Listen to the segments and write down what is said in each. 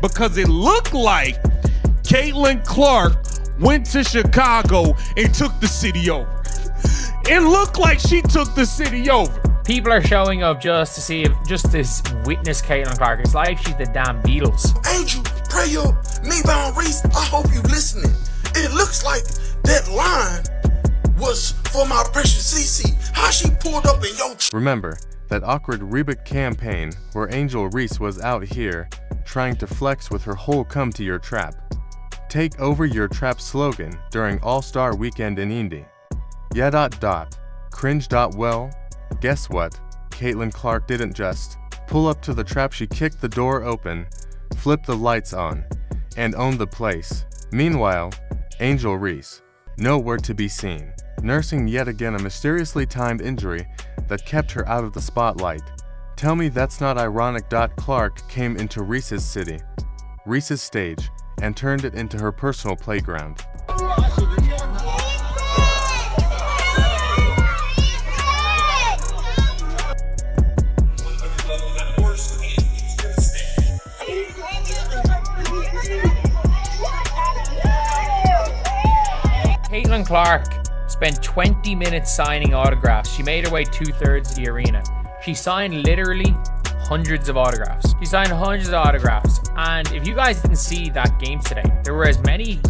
because it looked like Caitlin Clark went to Chicago and took the city over. It looked like she took the city over. People are showing up just to see, just to witness Caitlin Clark. It's like she's the damn Beatles. Angel, pray up. Me, Reese, I hope you listening. It looks like that line was for my precious CC. How she pulled up in your... Remember that awkward Reebok campaign where Angel Reese was out here trying to flex with her whole come to your trap. Take over your trap slogan during All-Star Weekend in Indy. Yeah. Cringe. Well, guess what? Caitlin Clark didn't just pull up to the trap, she kicked the door open, flipped the lights on, and owned the place. Meanwhile, Angel Reese, nowhere to be seen, nursing yet again a mysteriously timed injury that kept her out of the spotlight. Tell me that's not ironic. Clark came into Reese's city, Reese's stage, and turned it into her personal playground. Caitlin Clark spent 20 minutes signing autographs. She made her way 2/3 of the arena. She signed literally hundreds of autographs. She signed hundreds of autographs. And if you guys didn't see that game today, there were as many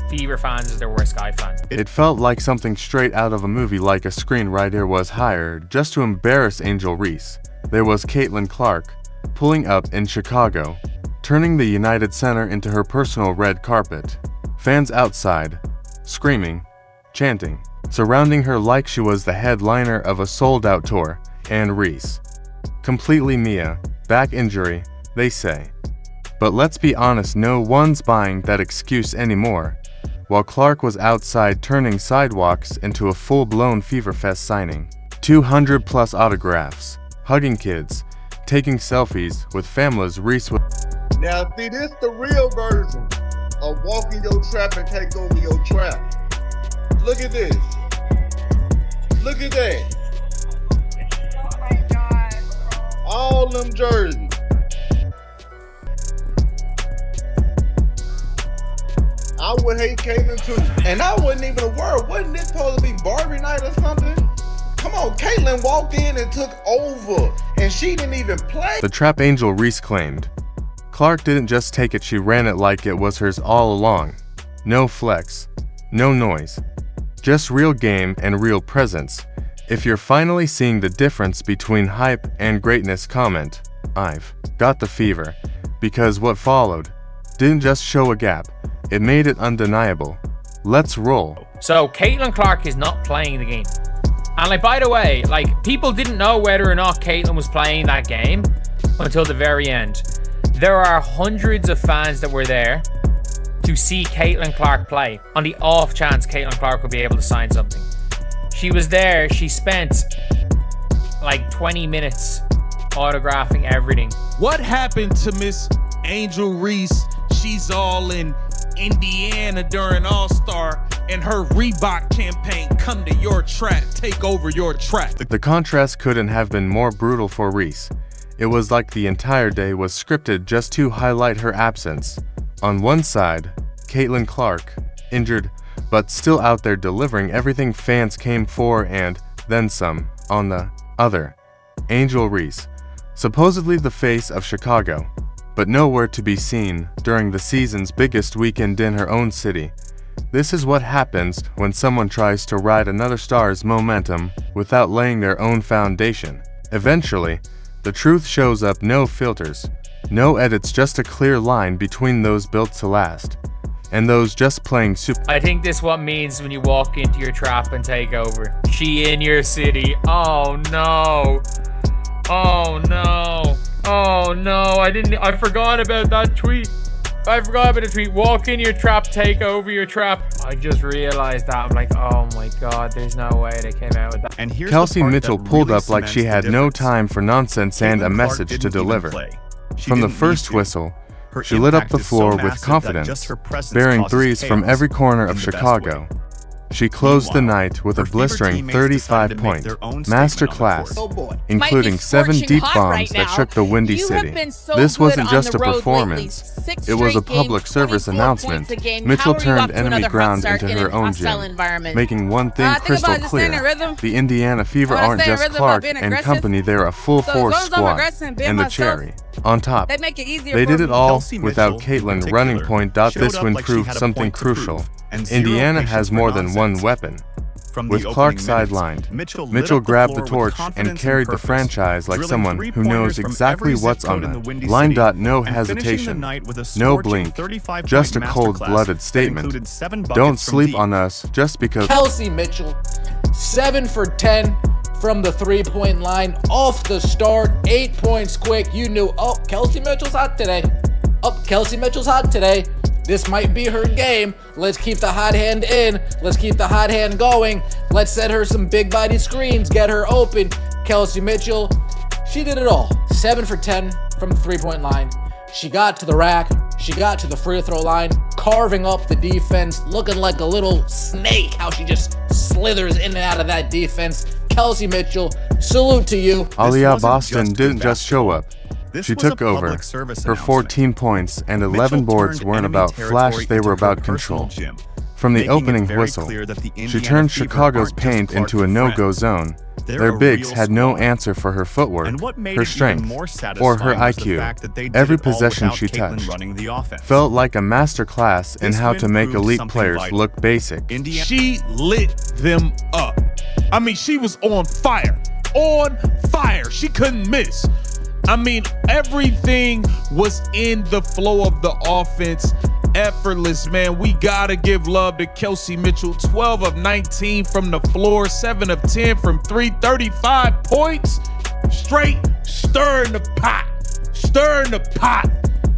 Fever fans as there were Sky fans. It felt like something straight out of a movie, like a screenwriter was hired just to embarrass Angel Reese. There was Caitlin Clark pulling up in Chicago, turning the United Center into her personal red carpet. Fans outside, screaming, chanting, surrounding her like she was the headliner of a sold-out tour, and Reese, completely Mia, back injury, they say. But let's be honest, no one's buying that excuse anymore. While Clark was outside turning sidewalks into a full-blown Fever Fest signing, 200+ autographs, hugging kids, taking selfies with families. Reese was... Now see, this the real version of walking your trap and take over your trap. Look at this. Look at that. Oh my God. All them jerseys. I would hate Caitlin too. And I wasn't even aware. Wasn't this supposed to be Barbie night or something? Come on, Caitlin walked in and took over. And she didn't even play. The trap Angel Reese claimed. Clark didn't just take it, she ran it like it was hers all along. No flex, no noise. Just real game and real presence. If you're finally seeing the difference between hype and greatness, comment, I've got the fever. Because what followed didn't just show a gap, it made it undeniable. Let's roll. So Caitlin Clark is not playing the game. And like, by the way, like, people didn't know whether or not Caitlin was playing that game until the very end. There are hundreds of fans that were there to see Caitlin Clark play on the off chance Caitlin Clark would be able to sign something. She was there. She spent like 20 minutes autographing everything. What happened to Miss Angel Reese? She's all in Indiana during All-Star, and her Reebok campaign, come to your trap, take over your trap. The contrast couldn't have been more brutal for Reese. It was like the entire day was scripted just to highlight her absence. On one side, Caitlin Clark, injured, but still out there delivering everything fans came for and then some. On the other, Angel Reese, supposedly the face of Chicago, but nowhere to be seen during the season's biggest weekend in her own city. This is what happens when someone tries to ride another star's momentum without laying their own foundation. Eventually, the truth shows up, no filters, no edits, just a clear line between those built to last and those just playing super. I think this what means when you walk into your trap and take over. She in your city. Oh no. Oh no. Oh no. I forgot about that tweet. I forgot about the tweet. Walk in your trap, take over your trap. I just realized that. I'm like, oh my God, there's no way they came out with that. And Kelsey Mitchell pulled up like she had no time for nonsense and a message to deliver. From the first whistle, she lit up the floor with confidence, bearing threes from every corner of Chicago. She closed the night with a her Fever blistering teammates decided to make 35-point their own statement on the masterclass, court. Oh boy. including Might be 7 scorching deep hot bombs right that now. shook the Windy You City. have been so This good wasn't on just the a road performance. lately. 6 It was a straight games, public service 24 announcement. points a game. Mitchell How are you up turned to enemy another hot ground start into in her an own hostile gym, environment? making one thing I think crystal about just staying in clear. rhythm. The Indiana Fever I wanna aren't stay in just rhythm by Clark being and aggressive. company, they're a So full-force as long as I'm squad. aggressive and being And the myself, cherry on top. they make it easier They for did me. it all Kelsey without Mitchell, in Caitlin particular, running point. showed This up win like she proved had a something point to crucial. prove, and zero Indiana patience has for more than one nonsense. weapon. From the With opening Clark minutes, sidelined, Mitchell grabbed the floor with torch and confidence carried the purpose, franchise like drilling someone who three-pointers knows from exactly every zip what's code on in the the Windy line. City, No and finishing the hesitation, night with a no scorching blink, 35-point just a masterclass cold-blooded that statement. included 7 buckets Don't from sleep deep. on us just because. Kelsey Mitchell, 7 for 10 from the 3-point line. Off the start, 8 points quick. You knew, oh, Kelsey Mitchell's hot today. Oh, Kelsey Mitchell's hot today. This might be her game. Let's keep the hot hand in. Let's keep the hot hand going. Let's set her some big body screens, get her open. Kelsey Mitchell, she did it all. 7 for 10 from the 3-point line. She got to the rack. She got to the free throw line, carving up the defense, looking like a little snake, how she just slithers in and out of that defense. Kelsey Mitchell, salute to you. Aliyah wasn't Boston just didn't good just show up. This She was a took over. public service Her 14 points and 11 Mitchell boards turned weren't enemy about territory flash, they into were her about personal control. gym, From the making it opening very whistle, clear that the she Indiana turned Fever Chicago's aren't just paint Clark into a and no-go friends. zone. They're Their a bigs real had no squad. answer for her footwork, And what made her it strength, even more or her satisfying was the IQ. fact that they did Every it all possession without she Caitlin touched running the offense. felt like a masterclass in This how win to make proved elite something players vital. look basic. Indiana She lit them up. I mean, she was on fire. On fire. She couldn't miss. I mean, everything was in the flow of the offense. Effortless, man. We gotta give love to Kelsey Mitchell. 12 of 19 from the floor, 7 of 10 from 3, 35 points. Straight stirring the pot. Stirring the pot.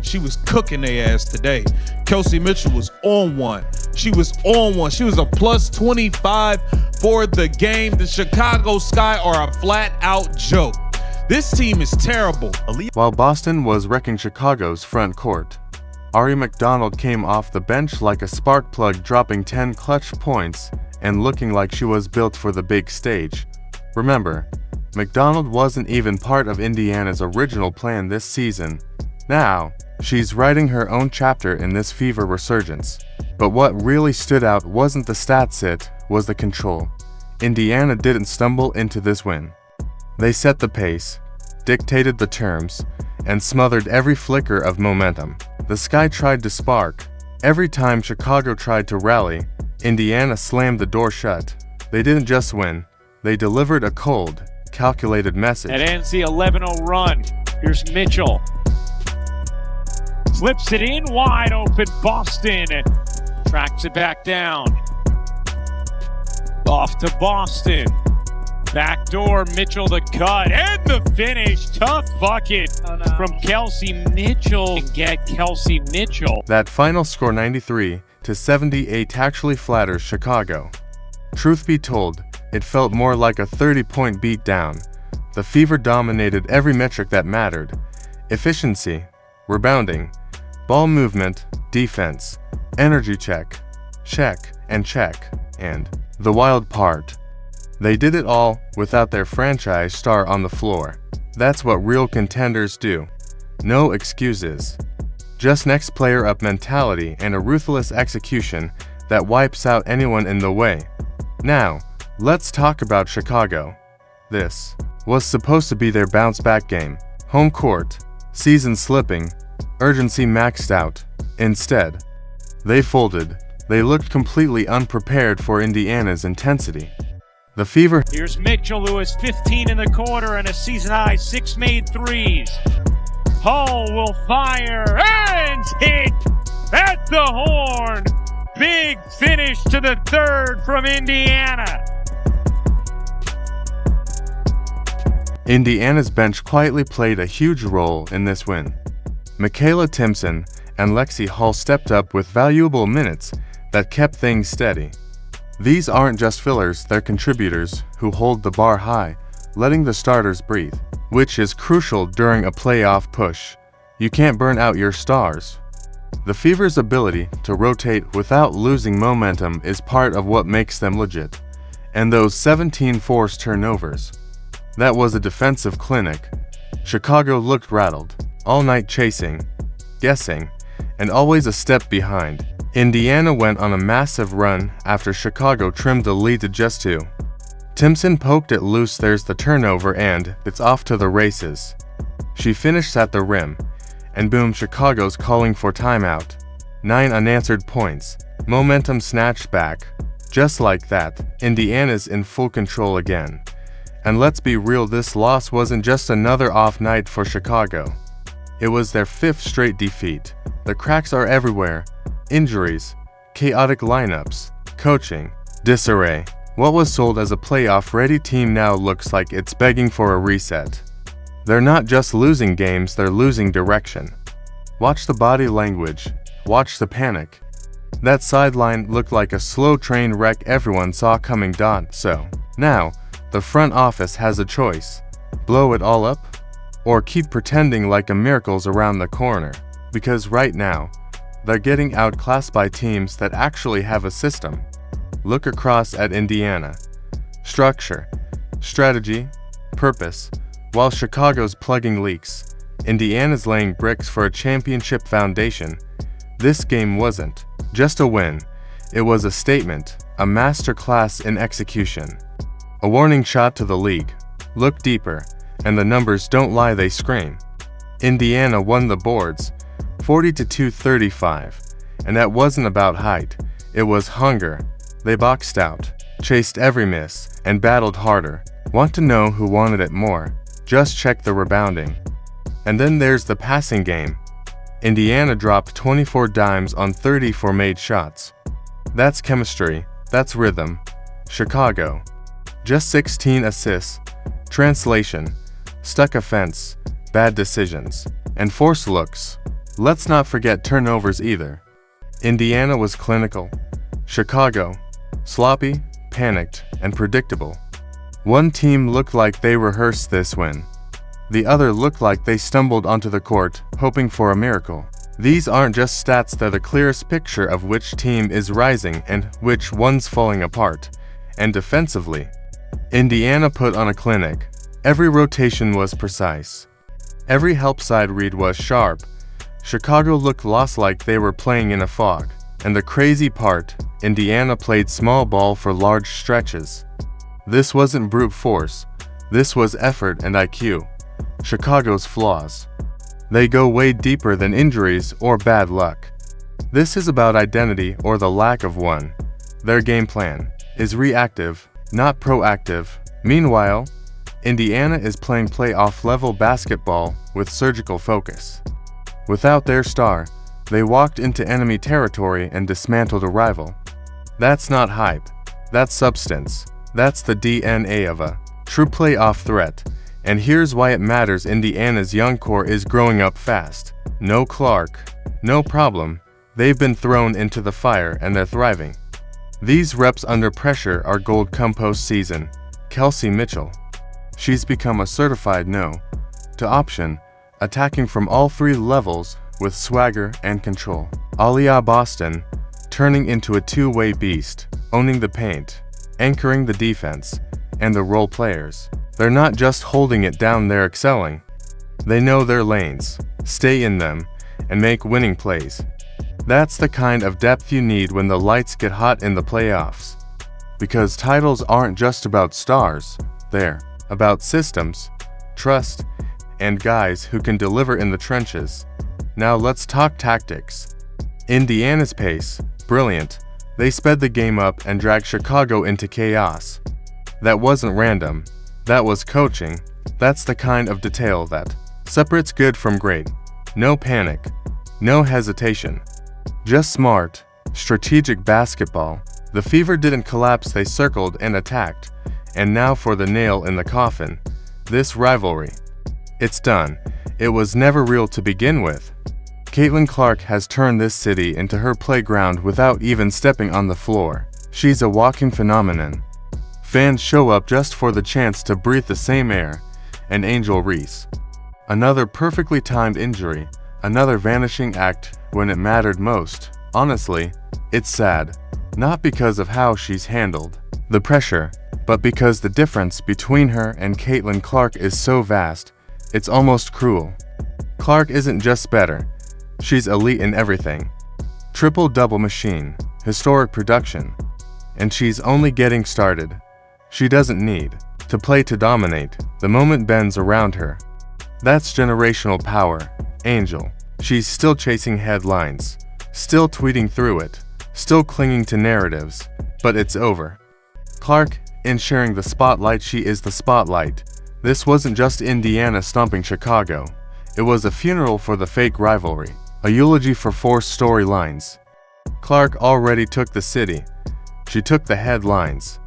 She was cooking their ass today. Kelsey Mitchell was on one. She was on one. She was a plus 25 for the game. The Chicago Sky are a flat out joke. This team is terrible. While Boston was wrecking Chicago's front court, Ari McDonald came off the bench like a spark plug, dropping 10 clutch points and looking like she was built for the big stage. Remember, McDonald wasn't even part of Indiana's original plan this season. Now, she's writing her own chapter in this Fever resurgence. But what really stood out wasn't the stats, it was the control. Indiana didn't stumble into this win. They set the pace, dictated the terms, and smothered every flicker of momentum. The Sky tried to spark. Every time Chicago tried to rally, Indiana slammed the door shut. They didn't just win, they delivered a cold, calculated message. That ends the 11-0 run. Here's Mitchell. Flips it in, wide open, Boston. Tracks it back down. Off to Boston. Backdoor, Mitchell the cut, and the finish. Tough bucket from Kelsey Mitchell. And get Kelsey Mitchell. That final score 93-78 actually flatters Chicago. Truth be told, it felt more like a 30-point beatdown. The Fever dominated every metric that mattered. Efficiency, rebounding, ball movement, defense, energy check, and the wild part. They did it all without their franchise star on the floor. That's what real contenders do. No excuses. Just next player up mentality and a ruthless execution that wipes out anyone in the way. Now, let's talk about Chicago. This was supposed to be their bounce-back game. Home court, season slipping, urgency maxed out. Instead, they folded. They looked completely unprepared for Indiana's intensity. The Fever. Here's Mitchell, who has 15 in the quarter and a season-high 6 made threes. Hull will fire and hit at the horn. Big finish to the third from Indiana. Indiana's bench quietly played a huge role in this win. Michaela Timpson and Lexi Hull stepped up with valuable minutes that kept things steady. These aren't just fillers, they're contributors who hold the bar high, letting the starters breathe, which is crucial during a playoff push. You can't burn out your stars. The Fever's ability to rotate without losing momentum is part of what makes them legit. And those 17 forced turnovers. That was a defensive clinic. Chicago looked rattled, all night chasing, guessing, and always a step behind. Indiana went on a massive run after Chicago trimmed the lead to just 2. Timpson poked it loose, there's the turnover, and it's off to the races. She finished at the rim, and boom, Chicago's calling for timeout. 9 unanswered points. Momentum snatched back. Just like that, Indiana's in full control again. And let's be real, this loss wasn't just another off night for Chicago. It was their 5th straight defeat. The cracks are everywhere. Injuries, chaotic lineups, coaching, disarray. What was sold as a playoff-ready team now looks like it's begging for a reset. They're not just losing games, they're losing direction. Watch the body language. Watch the panic. That sideline looked like a slow train wreck everyone saw coming. So, now, the front office has a choice. Blow it all up? Or keep pretending like a miracle's around the corner? Because right now, they're getting outclassed by teams that actually have a system. Look across at Indiana. Structure, strategy, purpose. While Chicago's plugging leaks, Indiana's laying bricks for a championship foundation. This game wasn't just a win. It was a statement, a masterclass in execution. A warning shot to the league. Look deeper, and the numbers don't lie, they scream. Indiana won the boards, 40-35, and that wasn't about height. It was hunger. They boxed out, chased every miss, and battled harder. Want to know who wanted it more? Just check the rebounding. And then there's the passing game. Indiana dropped 24 dimes on 34 made shots. That's chemistry, that's rhythm. Chicago, just 16 assists. Translation, stuck offense, bad decisions, and forced looks. Let's not forget turnovers either. Indiana was clinical. Chicago, sloppy, panicked, and predictable. One team looked like they rehearsed this win. The other looked like they stumbled onto the court, hoping for a miracle. These aren't just stats, they're the clearest picture of which team is rising and which one's falling apart. And defensively, Indiana put on a clinic. Every rotation was precise. Every help side read was sharp. Chicago looked lost, like they were playing in a fog. And the crazy part, Indiana played small ball for large stretches. This wasn't brute force. This was effort and IQ. Chicago's flaws. They go way deeper than injuries or bad luck. This is about identity or the lack of one. Their game plan is reactive, not proactive. Meanwhile, Indiana is playing playoff-level basketball with surgical focus. Without their star, they walked into enemy territory and dismantled a rival. That's not hype. That's substance. That's the DNA of a true playoff threat. And here's why it matters. Indiana's young core is growing up fast. No Clark. No problem. They've been thrown into the fire and they're thriving. These reps under pressure are gold come postseason. Kelsey Mitchell. She's become a certified no to option, attacking from all 3 levels with swagger and control. Aliyah Boston, turning into a two-way beast, owning the paint, anchoring the defense, and the role players. They're not just holding it down, they're excelling. They know their lanes, stay in them, and make winning plays. That's the kind of depth you need when the lights get hot in the playoffs. Because titles aren't just about stars, they're about systems, trust, and guys who can deliver in the trenches. Now let's talk tactics. Indiana's pace, brilliant. They sped the game up and dragged Chicago into chaos. That wasn't random. That was coaching. That's the kind of detail that separates good from great. No panic. No hesitation. Just smart, strategic basketball. The Fever didn't collapse, they circled and attacked. And now for the nail in the coffin. This rivalry. It's done. It was never real to begin with. Caitlin Clark has turned this city into her playground without even stepping on the floor. She's a walking phenomenon. Fans show up just for the chance to breathe the same air. And Angel Reese. Another perfectly timed injury, another vanishing act when it mattered most. Honestly, it's sad. Not because of how she's handled the pressure, but because the difference between her and Caitlin Clark is so vast, it's almost cruel. Clark isn't just better, she's elite in everything. Triple-double machine, historic production, and she's only getting started. She doesn't need to play to dominate. The moment bends around her. That's generational power. Angel. She's still chasing headlines, still tweeting through it, still clinging to narratives, but it's over. Clark, in sharing the spotlight, she is the spotlight. This wasn't just Indiana stomping Chicago. It was a funeral for the fake rivalry, a eulogy for forced storylines. Clark already took the city. She took the headlines.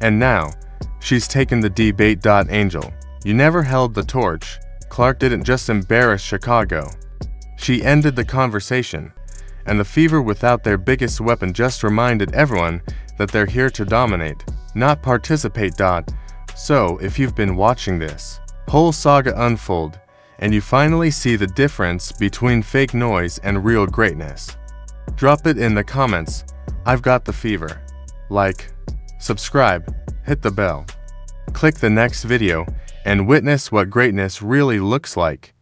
And now, she's taken the debate. Angel, you never held the torch. Clark didn't just embarrass Chicago. She ended the conversation, and the Fever without their biggest weapon just reminded everyone that they're here to dominate, not participate. So, if you've been watching this whole saga unfold, and you finally see the difference between fake noise and real greatness, drop it in the comments. I've got the fever. Like, subscribe, hit the bell, click the next video, and witness what greatness really looks like.